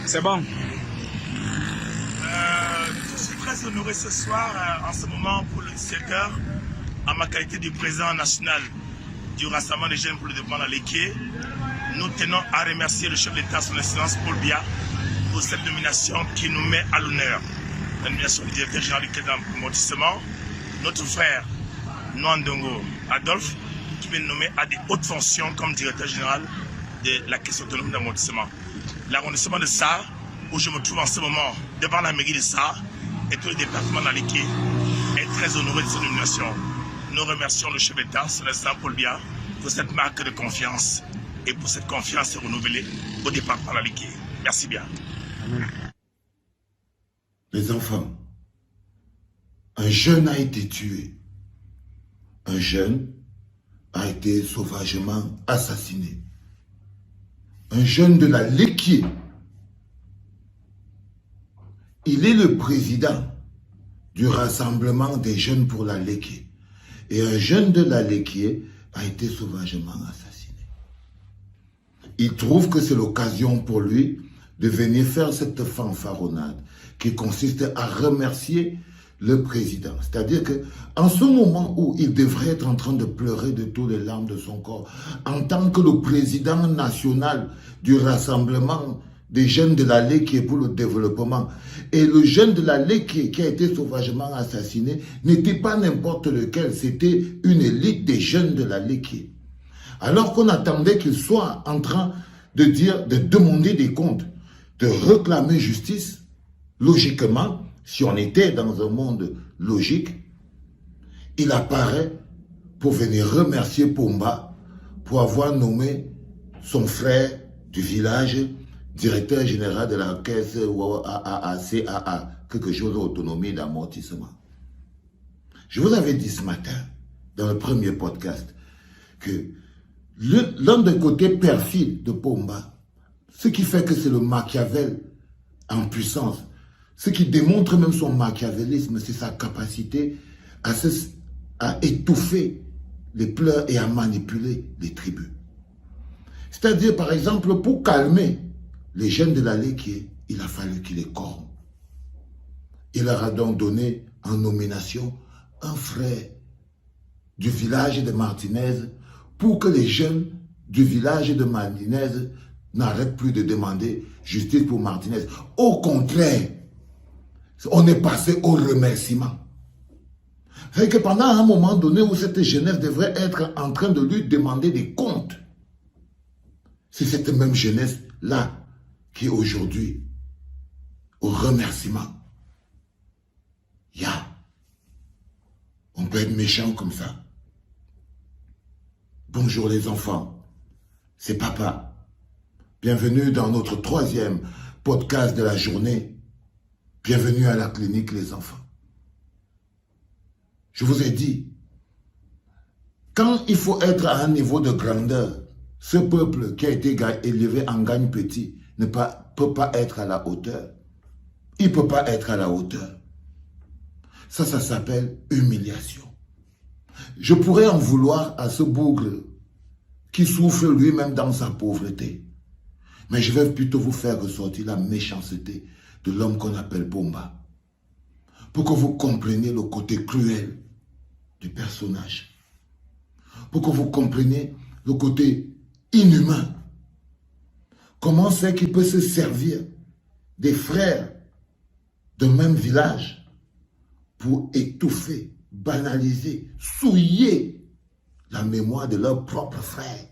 C'est bon. Je suis très honoré ce soir, en ce moment, pour le 17h, en ma qualité de président national du Rassemblement des jeunes pour le développement de l'Équipe. Nous tenons à remercier le chef de l'État, son Excellence Paul Biya, pour cette nomination qui nous met à l'honneur. La nomination du directeur général du Quai d'amortissement, notre frère Nwandongo Adolphe, qui m'est nommé à des hautes fonctions comme directeur général de la Caisse autonome d'amortissement. L'arrondissement de Sarre, où je me trouve en ce moment devant la mairie de Sarre, et tout le département de l'Équipe est très honoré de cette nomination. Nous remercions le chef d'État, son Excellence Paul Biya, pour cette marque de confiance et pour cette confiance renouvelée au département de l'Équipe. Merci bien. Les enfants, un jeune a été tué. Un jeune a été sauvagement assassiné. Un jeune de la Léquier. Il est le président du Rassemblement des jeunes pour la Léquier. Et un jeune de la Léquier a été sauvagement assassiné. Il trouve que c'est l'occasion pour lui de venir faire cette fanfaronnade qui consiste à remercier le président. C'est-à-dire qu'en ce moment où il devrait être en train de pleurer de toutes les larmes de son corps, en tant que le président national du Rassemblement des jeunes de la Léquier pour le développement, et le jeune de la Léquier qui a été sauvagement assassiné n'était pas n'importe lequel, c'était une élite des jeunes de la Léquier. Alors qu'on attendait qu'il soit en train de demander des comptes, de réclamer justice, logiquement, si on était dans un monde logique, il apparaît pour venir remercier Pomba pour avoir nommé son frère du village directeur général de la caisse CAA, quelque chose d'autonomie d'amortissement. Je vous avais dit ce matin, dans le premier podcast, que l'un des côtés perfides de Pomba, ce qui fait que c'est le Machiavel en puissance, ce qui démontre même son machiavélisme, c'est sa capacité à étouffer les pleurs et à manipuler les tribus. C'est-à-dire, par exemple, pour calmer les jeunes de la Léquier, il a fallu qu'il les corrompe. Il leur a donc donné en nomination un frère du village de Martinez pour que les jeunes du village de Martinez n'arrêtent plus de demander justice pour Martinez. Au contraire, on est passé au remerciement. C'est que pendant un moment donné où cette jeunesse devrait être en train de lui demander des comptes, c'est cette même jeunesse-là qui est aujourd'hui au remerciement. On peut être méchant comme ça. Bonjour les enfants, c'est papa. Bienvenue dans notre 3e podcast de la journée. Bienvenue à la clinique les enfants. Je vous ai dit, quand il faut être à un niveau de grandeur, ce peuple qui a été élevé en gagne petit ne peut pas être à la hauteur. Il ne peut pas être à la hauteur. Ça s'appelle humiliation. Je pourrais en vouloir à ce bougre qui souffre lui-même dans sa pauvreté. Mais je vais plutôt vous faire ressortir la méchanceté de l'homme qu'on appelle Pomba. Pour que vous compreniez le côté cruel du personnage. Pour que vous compreniez le côté inhumain. Comment c'est qu'il peut se servir des frères d'un même village pour étouffer, banaliser, souiller la mémoire de leurs propres frères.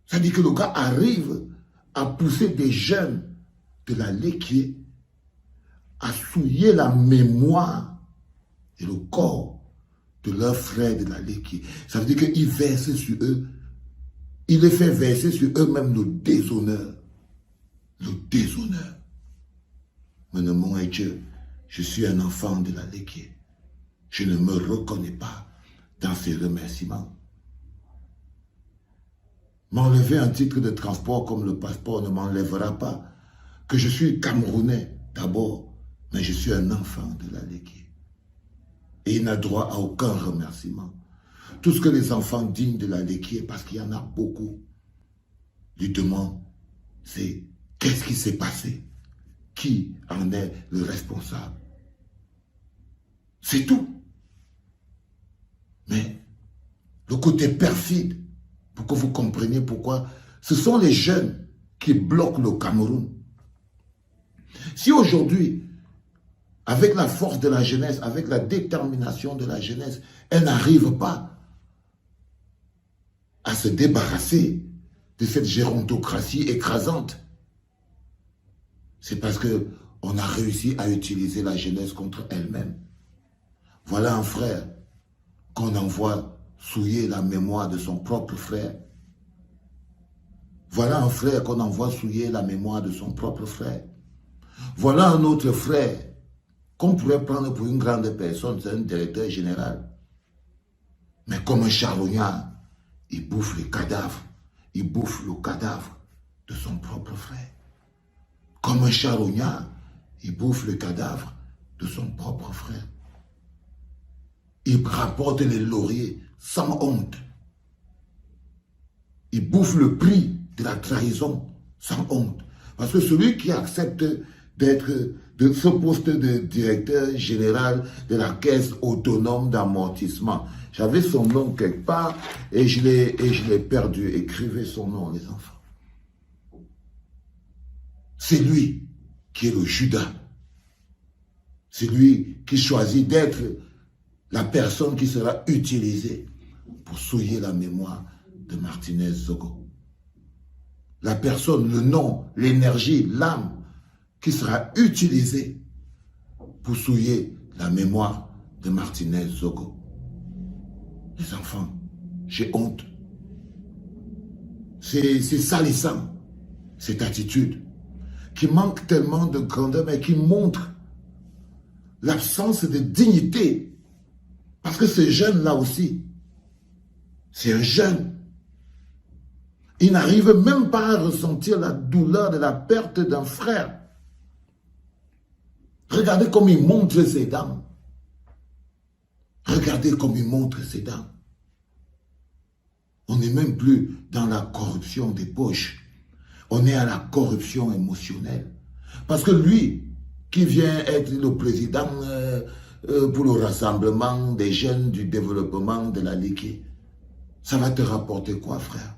C'est-à-dire que le gars arrive à pousser des jeunes de la Léquier à souiller la mémoire et le corps de leurs frères de la Léquier. Ça veut dire qu'il verse sur eux, il les fait verser sur eux-mêmes le déshonneur. Le déshonneur. Mais non, mon Dieu, je suis un enfant de la Léquier. Je ne me reconnais pas dans ces remerciements. M'enlever un titre de transport comme le passeport ne m'enlèvera pas que je suis Camerounais d'abord, mais je suis un enfant de la Léquier. Et il n'a droit à aucun remerciement. Tout ce que les enfants dignes de la Léquier, parce qu'il y en a beaucoup, lui demande, c'est qu'est-ce qui s'est passé? Qui en est le responsable? C'est tout. Mais le côté perfide, pour que vous compreniez pourquoi, ce sont les jeunes qui bloquent le Cameroun. Si aujourd'hui, avec la force de la jeunesse, avec la détermination de la jeunesse, elle n'arrive pas à se débarrasser de cette gérontocratie écrasante, c'est parce qu'on a réussi à utiliser la jeunesse contre elle-même. Voilà un frère qu'on envoie souiller la mémoire de son propre frère. Voilà un frère qu'on envoie souiller la mémoire de son propre frère. Voilà un autre frère qu'on pourrait prendre pour une grande personne, c'est un directeur général. Mais comme un charognard, il bouffe les cadavres. Il bouffe le cadavre de son propre frère. Comme un charognard, il bouffe le cadavre de son propre frère. Il rapporte les lauriers sans honte. Il bouffe le prix de la trahison sans honte. Parce que celui qui accepte d'être de ce poste de directeur général de la caisse autonome d'amortissement, j'avais son nom quelque part et je l'ai perdu. Écrivez son nom, les enfants. C'est lui qui est le Judas. C'est lui qui choisit d'être la personne qui sera utilisée pour souiller la mémoire de Martinez Zogo. La personne, le nom, l'énergie, l'âme qui sera utilisée pour souiller la mémoire de Martinez Zogo. Les enfants, j'ai honte. C'est salissant, cette attitude, qui manque tellement de grandeur, mais qui montre l'absence de dignité. Parce que ce jeune-là aussi, c'est un jeune. Il n'arrive même pas à ressentir la douleur de la perte d'un frère. Regardez comme il montre ses dents. Regardez comme il montre ses dents. On n'est même plus dans la corruption des poches. On est à la corruption émotionnelle. Parce que lui, qui vient être le président pour le rassemblement des jeunes du développement de la Ligue, ça va te rapporter quoi, frère?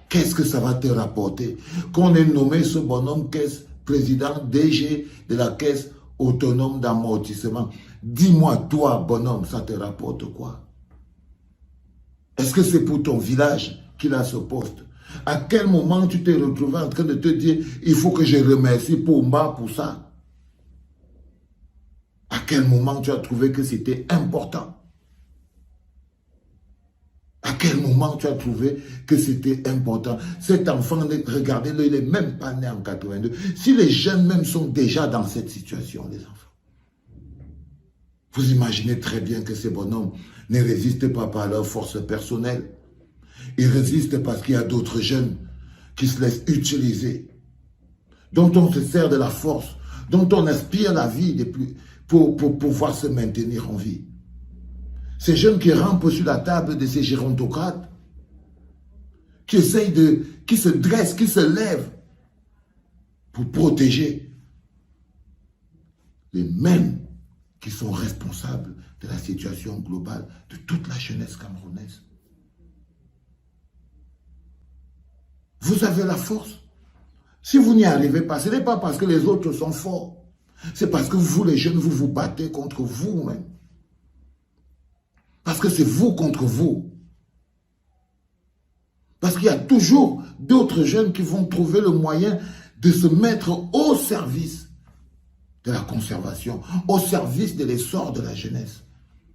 Qu'est-ce que ça va te rapporter? Qu'on ait nommé ce bonhomme caisse président DG de la caisse autonome d'amortissement. Dis-moi, toi, bonhomme, ça te rapporte quoi? Est-ce que c'est pour ton village qu'il a ce poste? À quel moment tu t'es retrouvé en train de te dire il faut que je remercie Pomba pour ça? À quel moment tu as trouvé que c'était important? À quel moment tu as trouvé que c'était important? Cet enfant, regardez-le, il n'est même pas né en 82. Si les jeunes même sont déjà dans cette situation, les enfants, vous imaginez très bien que ces bonhommes ne résistent pas par leur force personnelle. Ils résistent parce qu'il y a d'autres jeunes qui se laissent utiliser, dont on se sert de la force, dont on aspire la vie pour pouvoir se maintenir en vie. Ces jeunes qui rampent sur la table de ces gérontocrates, qui essayent qui se dressent, qui se lèvent pour protéger les mêmes qui sont responsables de la situation globale de toute la jeunesse camerounaise. Vous avez la force. Si vous n'y arrivez pas, ce n'est pas parce que les autres sont forts. C'est parce que vous, les jeunes, vous vous battez contre vous-même. Parce que c'est vous contre vous. Parce qu'il y a toujours d'autres jeunes qui vont trouver le moyen de se mettre au service de la conservation, au service de l'essor de la jeunesse.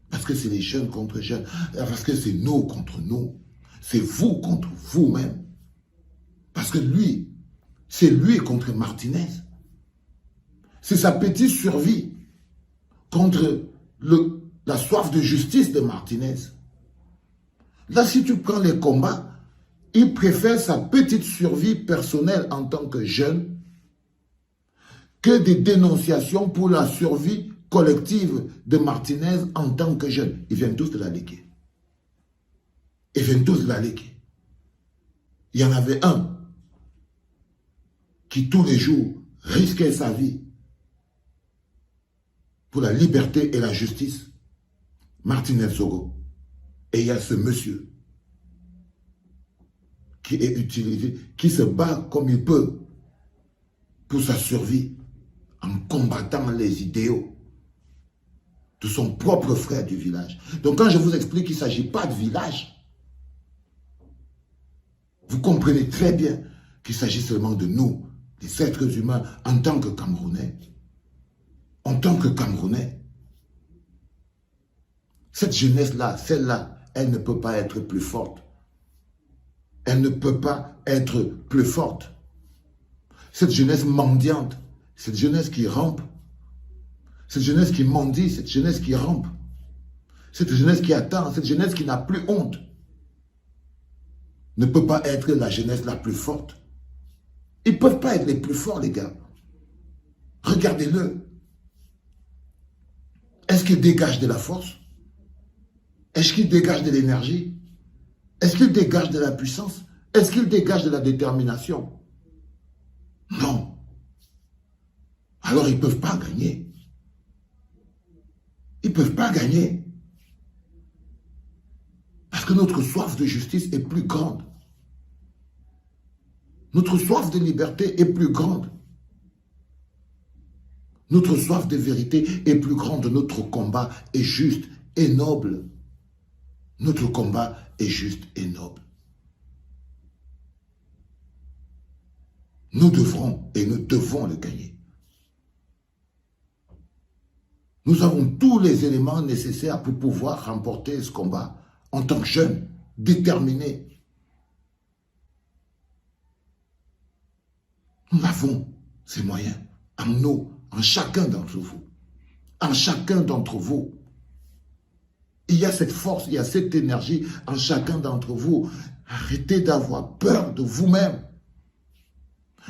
Parce que c'est les jeunes contre jeunes. Parce que c'est nous contre nous. C'est vous contre vous-même. Parce que lui, c'est lui contre Martinez. C'est sa petite survie contre la soif de justice de Martinez. Là, si tu prends les combats, il préfère sa petite survie personnelle en tant que jeune que des dénonciations pour la survie collective de Martinez en tant que jeune. Ils viennent tous de la Ligue. Ils viennent tous de la Ligue. il y en avait un qui tous les jours risquait sa vie pour la liberté et la justice, Martinez Zogo. Et il y a ce monsieur qui est utilisé, qui se bat comme il peut pour sa survie en combattant les idéaux de son propre frère du village. Donc quand je vous explique qu'il ne s'agit pas de village, vous comprenez très bien qu'il s'agit seulement de nous, les êtres humains, en tant que Camerounais. En tant que Camerounais. Cette jeunesse-là, celle-là, elle ne peut pas être plus forte. Elle ne peut pas être plus forte. Cette jeunesse mendiante, cette jeunesse qui rampe, cette jeunesse qui mendie, cette jeunesse qui rampe, cette jeunesse qui attend, cette jeunesse qui n'a plus honte, ne peut pas être la jeunesse la plus forte. Ils ne peuvent pas être les plus forts, les gars. Regardez-le. Est-ce qu'ils dégagent de la force? Est-ce qu'ils dégagent de l'énergie? Est-ce qu'ils dégagent de la puissance? Est-ce qu'ils dégagent de la détermination? Non. Alors ils ne peuvent pas gagner. Ils ne peuvent pas gagner. Parce que notre soif de justice est plus grande. Notre soif de liberté est plus grande. Notre soif de vérité est plus grande. Notre combat est juste et noble. Notre combat est juste et noble. Nous devrons et nous devons le gagner. Nous avons tous les éléments nécessaires pour pouvoir remporter ce combat en tant que jeunes, déterminés. Nous avons ces moyens en nous, en chacun d'entre vous. En chacun d'entre vous. Il y a cette force, il y a cette énergie en chacun d'entre vous. Arrêtez d'avoir peur de vous-même.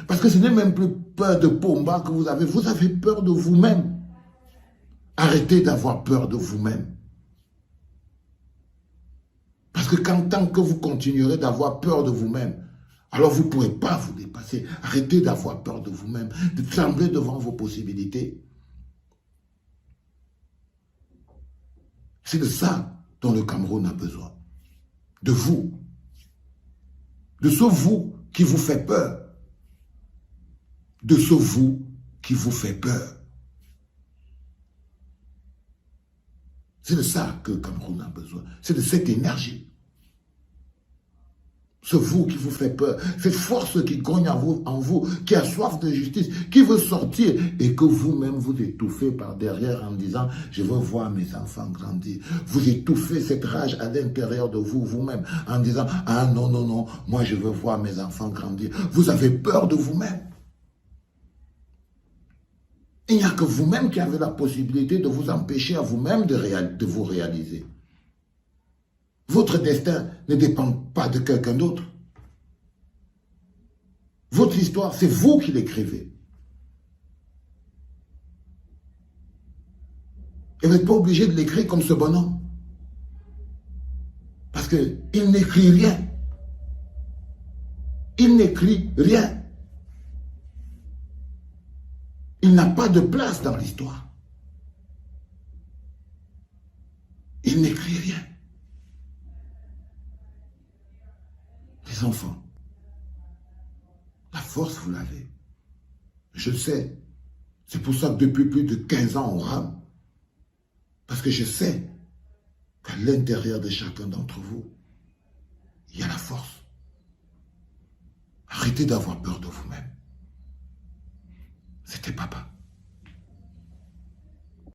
Parce que ce n'est même plus peur de Pomba que vous avez peur de vous-même. Arrêtez d'avoir peur de vous-même. Parce que tant que vous continuerez d'avoir peur de vous-même, alors vous ne pourrez pas vous dépasser. Arrêtez d'avoir peur de vous-même, de trembler devant vos possibilités. C'est de ça dont le Cameroun a besoin. De vous. De ce vous qui vous fait peur. De ce vous qui vous fait peur. C'est de ça que le Cameroun a besoin. C'est de cette énergie. Ce vous qui vous fait peur. Cette force qui grogne en vous, qui a soif de justice, qui veut sortir et que vous-même vous étouffez par derrière en disant « Je veux voir mes enfants grandir ». Vous étouffez cette rage à l'intérieur de vous, vous-même, en disant « Ah non, non, non, moi je veux voir mes enfants grandir ». Vous avez peur de vous-même. Il n'y a que vous-même qui avez la possibilité de vous empêcher à vous-même de vous réaliser. Votre destin ne dépend pas de quelqu'un d'autre. Votre histoire, c'est vous qui l'écrivez. Et vous n'êtes pas obligé de l'écrire comme ce bonhomme. Parce qu'il n'écrit rien. Il n'écrit rien. Il n'a pas de place dans l'histoire. Il n'écrit rien. Les enfants, la force, vous l'avez. Je sais. C'est pour ça que depuis plus de 15 ans, on rame. Parce que je sais qu'à l'intérieur de chacun d'entre vous, il y a la force. Arrêtez d'avoir peur de vous-même. C'était Papa.